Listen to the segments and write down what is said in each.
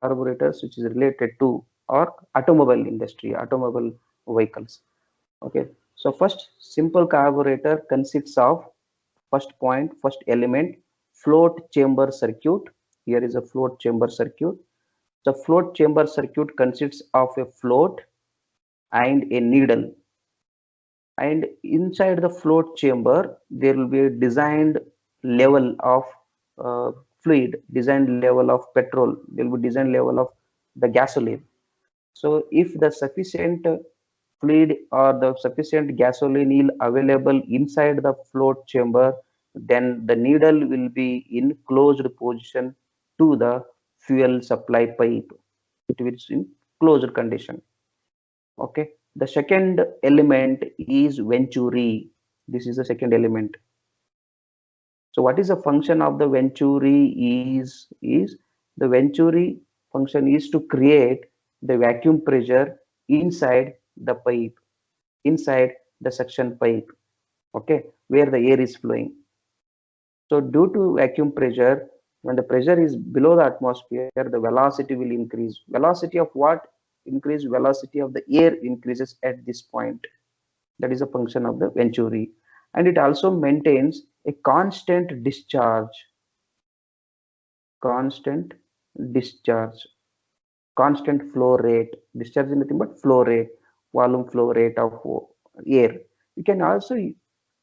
carburetors which is related to or automobile industry, automobile vehicles. Okay, so first simple carburetor consists of first element, float chamber circuit. Here is a float chamber circuit. The float chamber circuit consists of a float and a needle, and inside the float chamber there will be a designed level of fluid, designed level of petrol, there will be designed level of the gasoline. So if the sufficient fluid or the sufficient gasoline is available inside the float chamber, then the needle will be in closed position to the fuel supply pipe. It will be in closed condition. Okay, the second element is venturi. This is the second element. So what is the function of the venturi is the venturi function is to create the vacuum pressure inside the pipe, inside the suction pipe, okay, where the air is flowing. So due to vacuum pressure, when the pressure is below the atmosphere, the velocity will increase. Velocity of what? Increase velocity of the air increases at this point. That is a function of the venturi. And it also maintains a constant discharge, constant discharge, constant flow rate. Discharge is nothing but flow rate, volume flow rate of air. You can also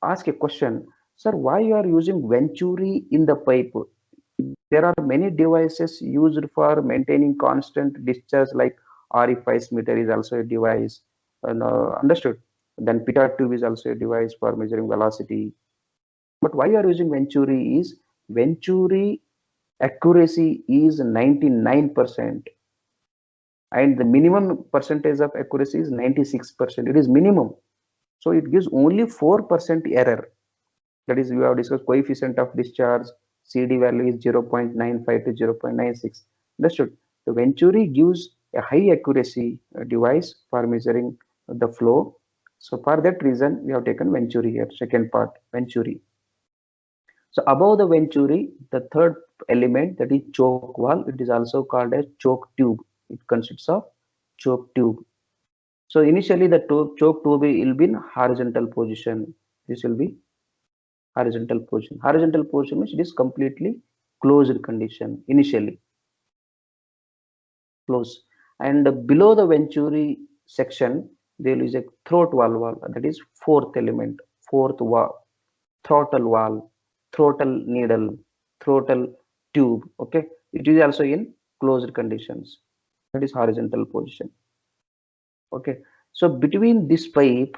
ask a question, sir, why you are using venturi in the pipe? There are many devices used for maintaining constant discharge, like orifice meter is also a device. And, understood. Then pitot tube is also a device for measuring velocity. But why you are using venturi is venturi accuracy is 99%, and the minimum percentage of accuracy is 96%. It is minimum. So it gives only 4% error. That is, we have discussed coefficient of discharge, CD value is 0.95 to 0.96. Understood? The Venturi gives a high accuracy device for measuring the flow. So for that reason, we have taken Venturi here, second part, Venturi. So above the Venturi, the third element, that is choke valve, it is also called as choke tube. It consists of choke tube. So initially the choke tube will be in horizontal position. This will be horizontal position. Horizontal position means it is completely closed condition initially, close. And below the venturi section, there is a throat valve, that is fourth element, fourth valve, throttle valve, throttle needle, throttle tube. Okay, it is also in closed conditions. That is horizontal position. Okay, so between this pipe,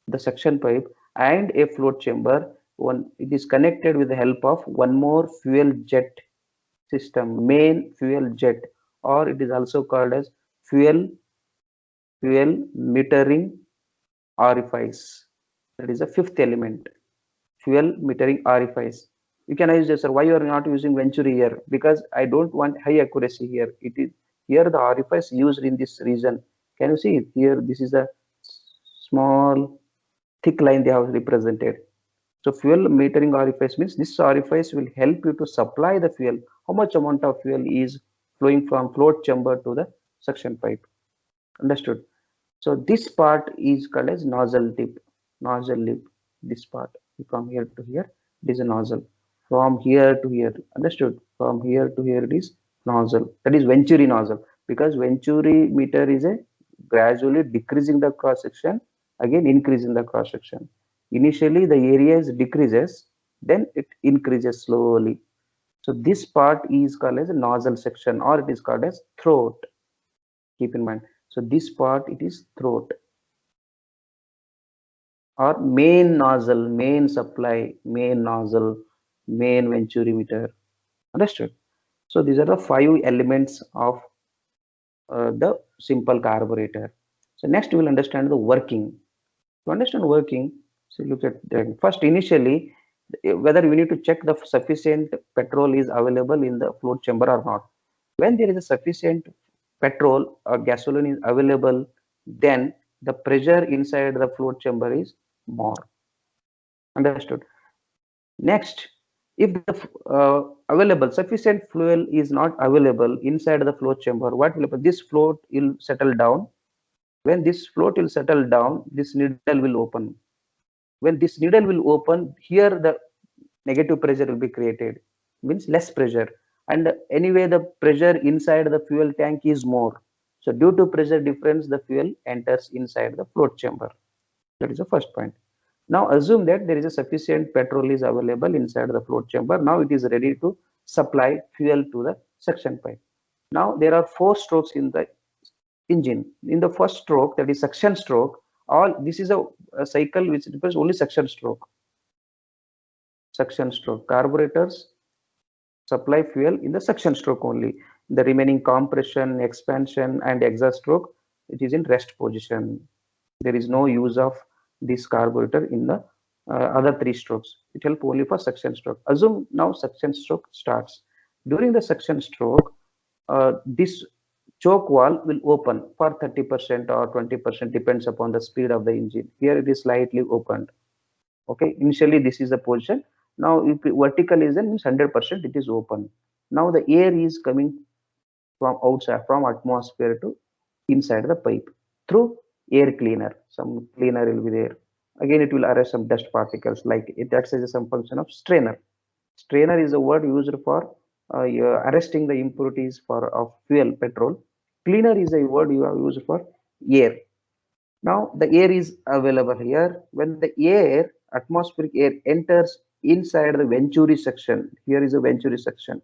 the suction pipe, and a float chamber, one it is connected with the help of one more fuel jet system, main fuel jet, or it is also called as fuel metering orifice. That is the fifth element, fuel metering orifice. You can use this, sir, why you are not using venturi here? Because I don't want high accuracy here. It is here the orifice used in this region. Can you see it here? This is a small thick line they have represented. So fuel metering orifice means this orifice will help you to supply the fuel. How much amount of fuel is flowing from float chamber to the suction pipe? Understood? So this part is called as nozzle tip, nozzle lip. This part from here to here, it is a nozzle. From here to here, understood? From here to here, it is nozzle. That is Venturi nozzle, because Venturi meter is a gradually decreasing the cross section, again increasing the cross section. Initially, the area is decreases, then it increases slowly. So this part is called as a nozzle section, or it is called as throat. Keep in mind. So this part, it is throat, or main nozzle, main supply, main nozzle, main venturi meter. Understood? So these are the five elements of the simple carburetor. So next we will understand the working. To understand working, so look at that. First, initially, whether we need to check the sufficient petrol is available in the float chamber or not. When there is a sufficient petrol or gasoline is available, then the pressure inside the float chamber is more. Understood? Next, If the available sufficient fuel is not available inside the float chamber, what will happen? This float will settle down. When this float will settle down, this needle will open. When this needle will open, here the negative pressure will be created, means less pressure. And anyway, the pressure inside the fuel tank is more. So due to pressure difference, the fuel enters inside the float chamber. That is the first point. Now assume that there is a sufficient petrol is available inside the float chamber. Now it is ready to supply fuel to the suction pipe. Now there are four strokes in the engine. In the first stroke, that is suction stroke, all this is a cycle which requires only suction stroke. Suction stroke. Carburetors supply fuel in the suction stroke only. The remaining compression, expansion, and exhaust stroke, it is in rest position. There is no use of this carburetor in the other three strokes. It helps only for suction stroke. Assume now suction stroke starts. During the suction stroke, this choke valve will open for 30% or 20%, depends upon the speed of the engine. Here it is slightly opened. Okay, initially this is the position. Now if vertical is then means 100% it is open. Now the air is coming from outside, from atmosphere to inside the pipe through air cleaner. Some cleaner will be there. Again it will arrest some dust particles, like it, that's some function of strainer. Strainer is a word used for arresting the impurities for of fuel petrol. Cleaner is a word you have used for air. Now the air is available here. When the air, atmospheric air enters inside the venturi section, here is a venturi section.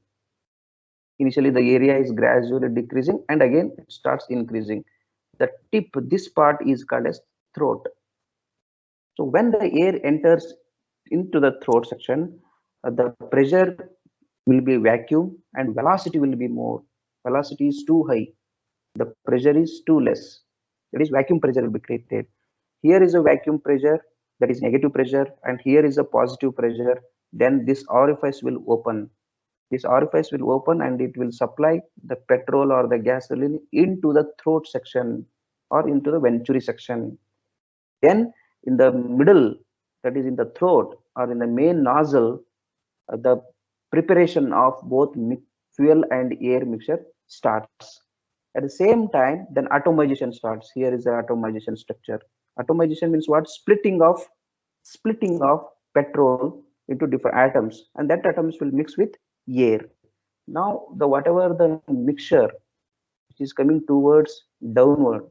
Initially the area is gradually decreasing and again it starts increasing. The tip, this part is called as throat. So when the air enters into the throat section, the pressure will be vacuum and velocity will be more. Velocity is too high, the pressure is too less. That is vacuum pressure will be created. Here is a vacuum pressure, that is negative pressure, and here is a positive pressure. Then this orifice will open. This orifice will open and it will supply the petrol or the gasoline into the throat section or into the venturi section. Then in the middle, that is in the throat or in the main nozzle, the preparation of both fuel and air mixture starts. At the same time, then atomization starts. Here is the atomization structure. Atomization means what? Splitting of petrol into different atoms, and that atoms will mix with air. Now, the whatever the mixture which is coming towards downward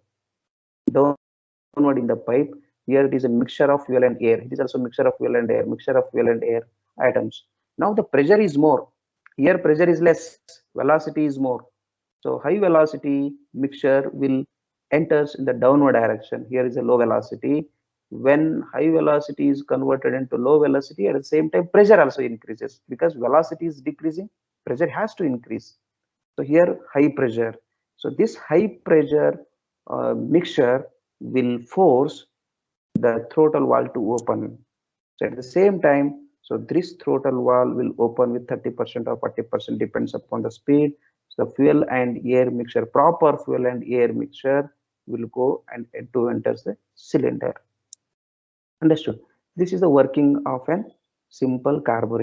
in the pipe, here it is a mixture of fuel and air. It is also mixture of fuel and air, mixture of fuel and air atoms. Now the pressure is more. Here pressure is less, velocity is more. So high velocity mixture will enters in the downward direction. Here is a low velocity. When high velocity is converted into low velocity, at the same time pressure also increases, because velocity is decreasing, pressure has to increase. So here high pressure. So this high pressure mixture will force the throttle valve to open. So at the same time, so this throttle valve will open with 30% or 40%, depends upon the speed. So fuel and air mixture, proper fuel and air mixture will go and to enters the cylinder. Understood? This is the working of an simple carburetor.